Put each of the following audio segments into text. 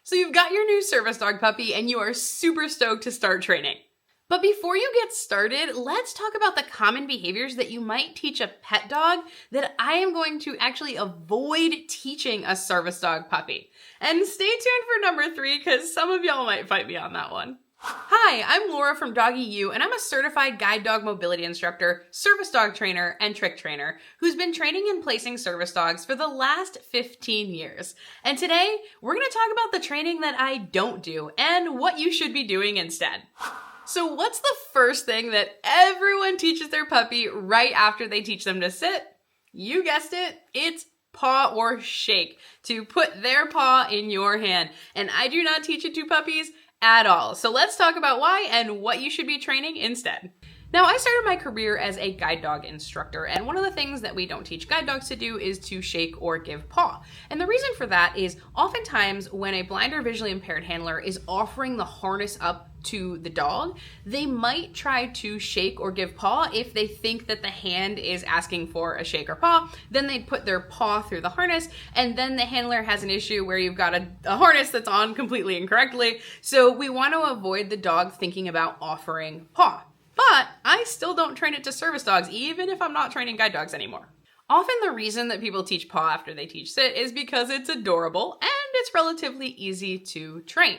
So you've got your new service dog puppy and you are super stoked to start training. But before you get started, let's talk about the common behaviors that you might teach a pet dog that I am going to actually avoid teaching a service dog puppy. And stay tuned for number 3 because some of y'all might fight me on that one. Hi, I'm Laura from Doggy U, and I'm a certified guide dog mobility instructor, service dog trainer, and trick trainer who's been training and placing service dogs for the last 15 years. And today, we're going to talk about the training that I don't do and what you should be doing instead. So what's the first thing that everyone teaches their puppy right after they teach them to sit? You guessed it, it's paw or shake, to put their paw in your hand. And I do not teach it to puppies at all. So let's talk about why and what you should be training instead. Now, I started my career as a guide dog instructor, and one of the things that we don't teach guide dogs to do is to shake or give paw. And the reason for that is oftentimes when a blind or visually impaired handler is offering the harness up to the dog, they might try to shake or give paw if they think that the hand is asking for a shake or paw. Then they'd put their paw through the harness, and then the handler has an issue where you've got a harness that's on completely incorrectly. So we want to avoid the dog thinking about offering paw. But I still don't train it to service dogs, even if I'm not training guide dogs anymore. Often the reason that people teach paw after they teach sit is because it's adorable and it's relatively easy to train.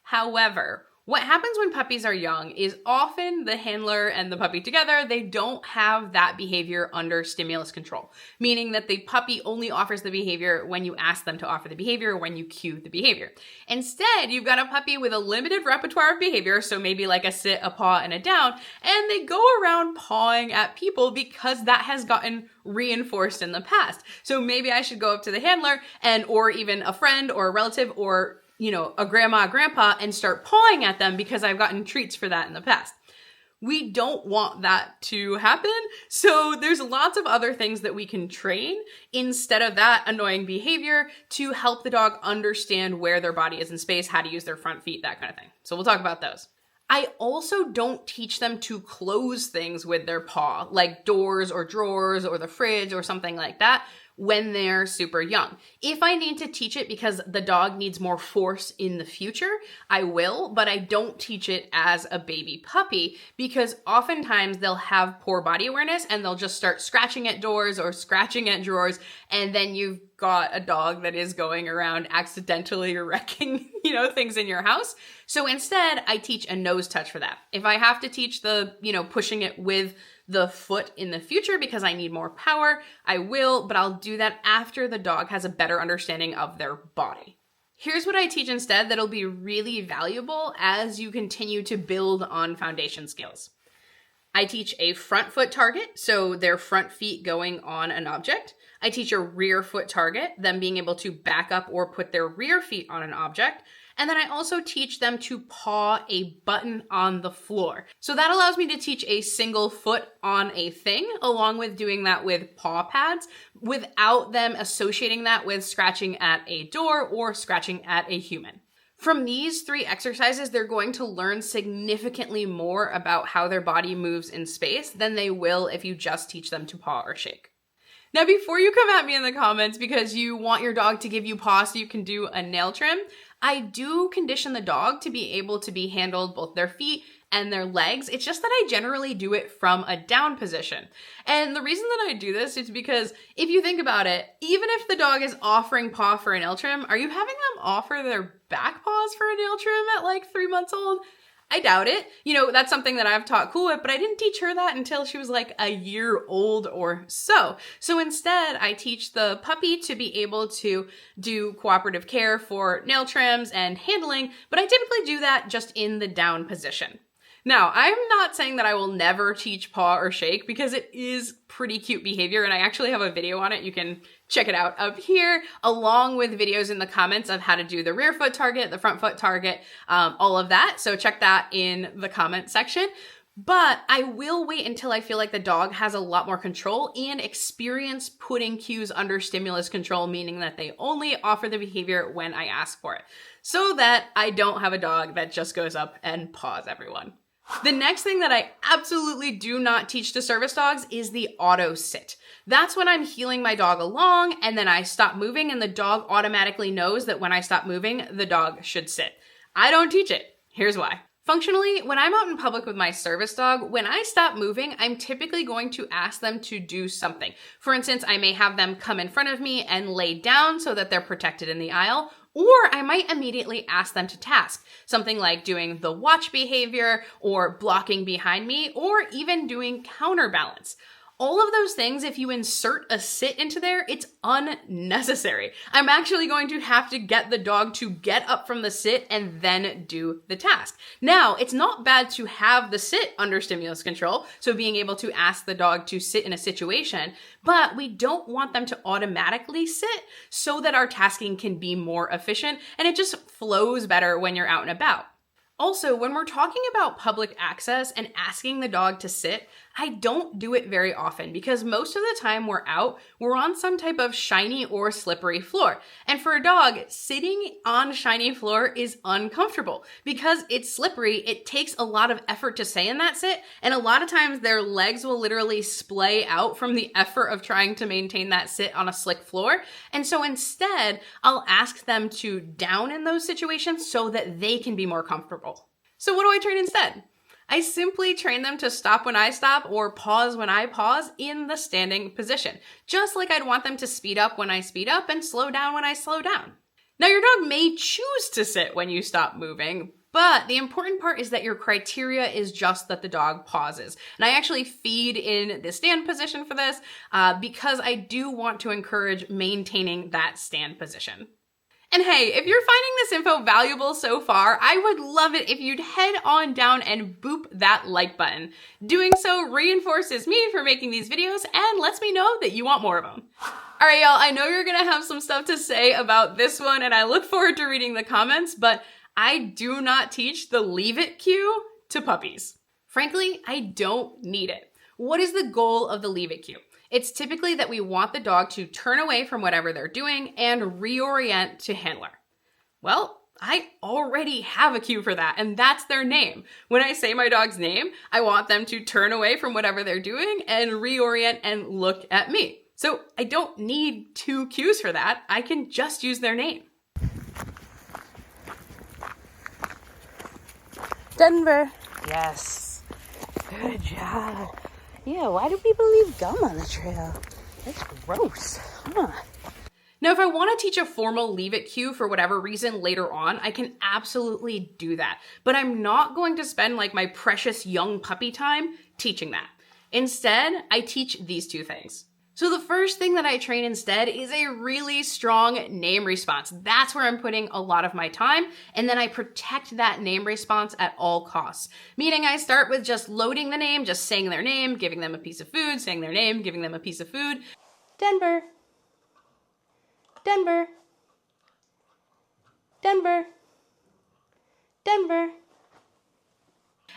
However, what happens when puppies are young is often the handler and the puppy together, they don't have that behavior under stimulus control, meaning that the puppy only offers the behavior when you ask them to offer the behavior, when you cue the behavior. Instead, you've got a puppy with a limited repertoire of behavior, so maybe like a sit, a paw, and a down, and they go around pawing at people because that has gotten reinforced in the past. So maybe I should go up to the handler or even a friend or a relative or a grandma, grandpa, and start pawing at them because I've gotten treats for that in the past. We don't want that to happen. So there's lots of other things that we can train instead of that annoying behavior to help the dog understand where their body is in space, how to use their front feet, that kind of thing. So we'll talk about those. I also don't teach them to close things with their paw, like doors or drawers or the fridge or something like that, when they're super young. If I need to teach it because the dog needs more force in the future, I will, but I don't teach it as a baby puppy because oftentimes they'll have poor body awareness and they'll just start scratching at doors or scratching at drawers, and then you've got a dog that is going around accidentally wrecking, things in your house. So instead, I teach a nose touch for that. If I have to teach the, pushing it with the foot in the future because I need more power, I will, but I'll do that after the dog has a better understanding of their body. Here's what I teach instead that'll be really valuable as you continue to build on foundation skills. I teach a front foot target, so their front feet going on an object. I teach a rear foot target, them being able to back up or put their rear feet on an object. And then I also teach them to paw a button on the floor. So that allows me to teach a single foot on a thing, along with doing that with paw pads, without them associating that with scratching at a door or scratching at a human. From these 3 exercises, they're going to learn significantly more about how their body moves in space than they will if you just teach them to paw or shake. Now, before you come at me in the comments because you want your dog to give you paw so you can do a nail trim, I do condition the dog to be able to be handled both their feet and their legs. It's just that I generally do it from a down position. And the reason that I do this is because if you think about it, even if the dog is offering paw for a nail trim, are you having them offer their back paws for a nail trim at like 3 months old? I doubt it. That's something that I've taught Cool Whip, but I didn't teach her that until she was like a year old or so. So instead, I teach the puppy to be able to do cooperative care for nail trims and handling, but I typically do that just in the down position. Now, I'm not saying that I will never teach paw or shake because it is pretty cute behavior, and I actually have a video on it. You can check it out up here, along with videos in the comments of how to do the rear foot target, the front foot target, all of that. So check that in the comment section. But I will wait until I feel like the dog has a lot more control and experience putting cues under stimulus control, meaning that they only offer the behavior when I ask for it, so that I don't have a dog that just goes up and paws everyone. The next thing that I absolutely do not teach to service dogs is the auto sit. That's when I'm heeling my dog along and then I stop moving and the dog automatically knows that when I stop moving, the dog should sit. I don't teach it. Here's why. Functionally, when I'm out in public with my service dog, when I stop moving, I'm typically going to ask them to do something. For instance, I may have them come in front of me and lay down so that they're protected in the aisle, or I might immediately ask them to task, something like doing the watch behavior or blocking behind me, or even doing counterbalance. All of those things, if you insert a sit into there, it's unnecessary. I'm actually going to have to get the dog to get up from the sit and then do the task. Now, it's not bad to have the sit under stimulus control, so being able to ask the dog to sit in a situation, but we don't want them to automatically sit so that our tasking can be more efficient and it just flows better when you're out and about. Also, when we're talking about public access and asking the dog to sit, I don't do it very often because most of the time we're out, we're on some type of shiny or slippery floor. And for a dog, sitting on shiny floor is uncomfortable because it's slippery. It takes a lot of effort to stay in that sit. And a lot of times their legs will literally splay out from the effort of trying to maintain that sit on a slick floor. And so instead, I'll ask them to down in those situations so that they can be more comfortable. So what do I train instead? I simply train them to stop when I stop or pause when I pause in the standing position, just like I'd want them to speed up when I speed up and slow down when I slow down. Now, your dog may choose to sit when you stop moving, but the important part is that your criteria is just that the dog pauses. And I actually feed in the stand position for this because I do want to encourage maintaining that stand position. And hey, if you're finding this info valuable so far, I would love it if you'd head on down and boop that like button. Doing so reinforces me for making these videos and lets me know that you want more of them. All right, y'all, I know you're gonna have some stuff to say about this one and I look forward to reading the comments, but I do not teach the leave it cue to puppies. Frankly, I don't need it. What is the goal of the leave it cue? It's typically that we want the dog to turn away from whatever they're doing and reorient to handler. Well, I already have a cue for that, and that's their name. When I say my dog's name, I want them to turn away from whatever they're doing and reorient and look at me. So I don't need 2 cues for that. I can just use their name. Denver. Yes. Good job. Yeah, why do people leave gum on the trail? That's gross. Huh. Now, if I want to teach a formal leave it cue for whatever reason later on, I can absolutely do that. But I'm not going to spend like my precious young puppy time teaching that. Instead, I teach these 2 things. So the first thing that I train instead is a really strong name response. That's where I'm putting a lot of my time. And then I protect that name response at all costs. Meaning I start with just loading the name, just saying their name, giving them a piece of food, saying their name, giving them a piece of food. Denver. Denver. Denver. Denver.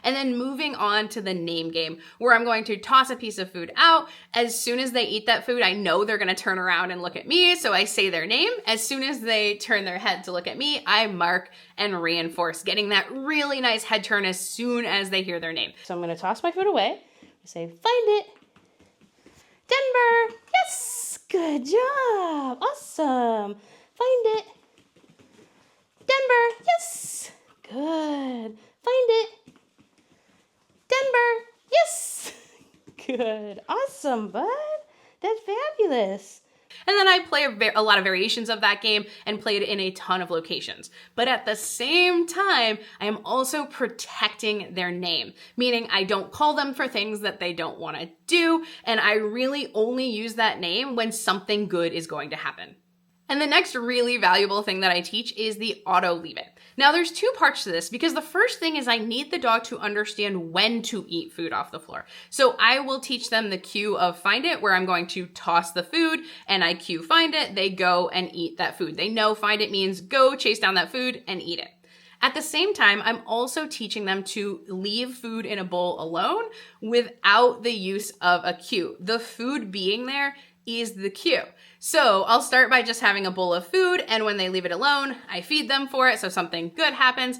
And then moving on to the name game, where I'm going to toss a piece of food out. As soon as they eat that food, I know they're going to turn around and look at me, so I say their name. As soon as they turn their head to look at me, I mark and reinforce, getting that really nice head turn as soon as they hear their name. So I'm going to toss my food away. I say, find it. Denver. Yes. Good job. Awesome. Find it. Denver. Yes. Good. Find it. Denver. Yes. Good. Awesome, bud. That's fabulous. And then I play a lot of variations of that game and played in a ton of locations. But at the same time, I am also protecting their name, meaning I don't call them for things that they don't want to do, and I really only use that name when something good is going to happen. And the next really valuable thing that I teach is the auto leave it. Now there's 2 parts to this because the first thing is I need the dog to understand when to eat food off the floor. So I will teach them the cue of find it, where I'm going to toss the food and I cue find it, they go and eat that food. They know find it means go chase down that food and eat it. At the same time, I'm also teaching them to leave food in a bowl alone without the use of a cue. The food being there is the cue. So I'll start by just having a bowl of food, and when they leave it alone, I feed them for it so something good happens.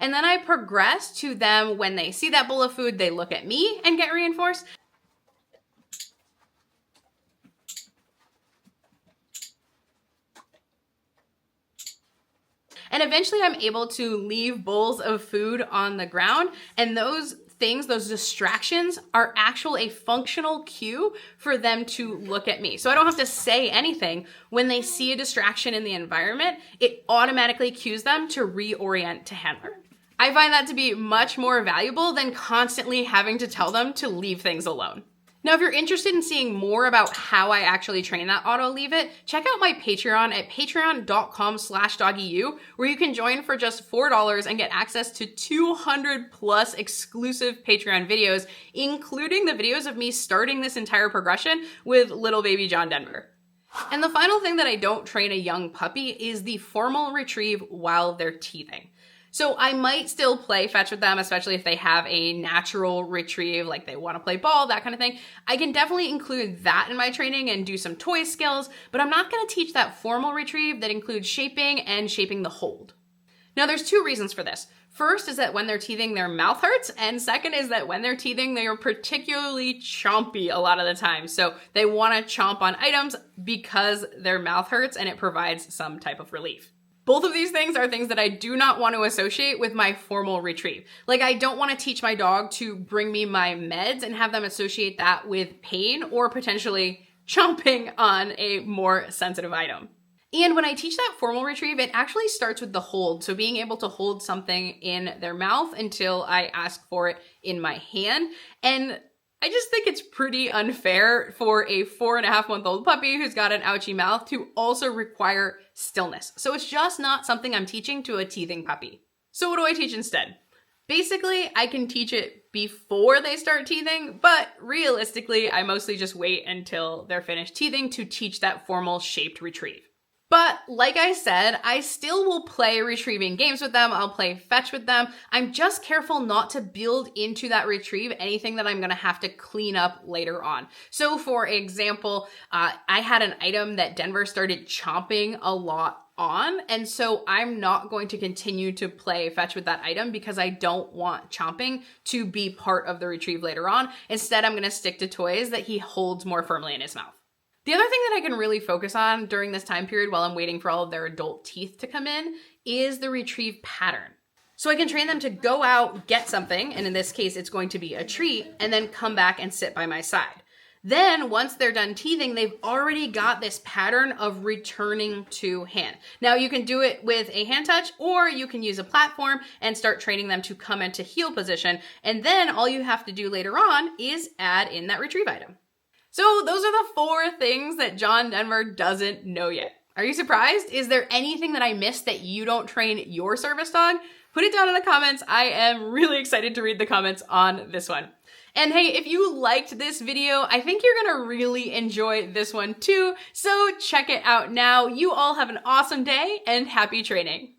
And then I progress to them when they see that bowl of food, they look at me and get reinforced. And eventually I'm able to leave bowls of food on the ground, and those things, those distractions, are a functional cue for them to look at me. So I don't have to say anything. When they see a distraction in the environment, it automatically cues them to reorient to handler. I find that to be much more valuable than constantly having to tell them to leave things alone. Now, if you're interested in seeing more about how I actually train that auto leave it, check out my Patreon at patreon.com/doggyu, where you can join for just $4 and get access to 200 plus exclusive Patreon videos, including the videos of me starting this entire progression with little baby John Denver. And the final thing that I don't train a young puppy is the formal retrieve while they're teething. So I might still play fetch with them, especially if they have a natural retrieve, like they want to play ball, that kind of thing. I can definitely include that in my training and do some toy skills, but I'm not going to teach that formal retrieve that includes shaping and shaping the hold. Now, there's two reasons for this. First is that when they're teething, their mouth hurts. And second is that when they're teething, they are particularly chompy a lot of the time. So they want to chomp on items because their mouth hurts and it provides some type of relief. Both of these things are things that I do not want to associate with my formal retrieve. Like, I don't want to teach my dog to bring me my meds and have them associate that with pain or potentially chomping on a more sensitive item. And when I teach that formal retrieve, it actually starts with the hold. So being able to hold something in their mouth until I ask for it in my hand. And I just think it's pretty unfair for a 4.5-month-old puppy who's got an ouchy mouth to also require stillness. So it's just not something I'm teaching to a teething puppy. So what do I teach instead? Basically, I can teach it before they start teething, but realistically, I mostly just wait until they're finished teething to teach that formal shaped retrieve. But like I said, I still will play retrieving games with them. I'll play fetch with them. I'm just careful not to build into that retrieve anything that I'm going to have to clean up later on. So for example, I had an item that Denver started chomping a lot on, and so I'm not going to continue to play fetch with that item because I don't want chomping to be part of the retrieve later on. Instead, I'm going to stick to toys that he holds more firmly in his mouth. The other thing that I can really focus on during this time period while I'm waiting for all of their adult teeth to come in is the retrieve pattern. So I can train them to go out, get something, and in this case, it's going to be a treat, and then come back and sit by my side. Then once they're done teething, they've already got this pattern of returning to hand. Now you can do it with a hand touch, or you can use a platform and start training them to come into heel position. And then all you have to do later on is add in that retrieve item. So those are the 4 things that John Denver doesn't know yet. Are you surprised? Is there anything that I missed that you don't train your service dog? Put it down in the comments. I am really excited to read the comments on this one. And hey, if you liked this video, I think you're gonna really enjoy this one too. So check it out now. You all have an awesome day and happy training.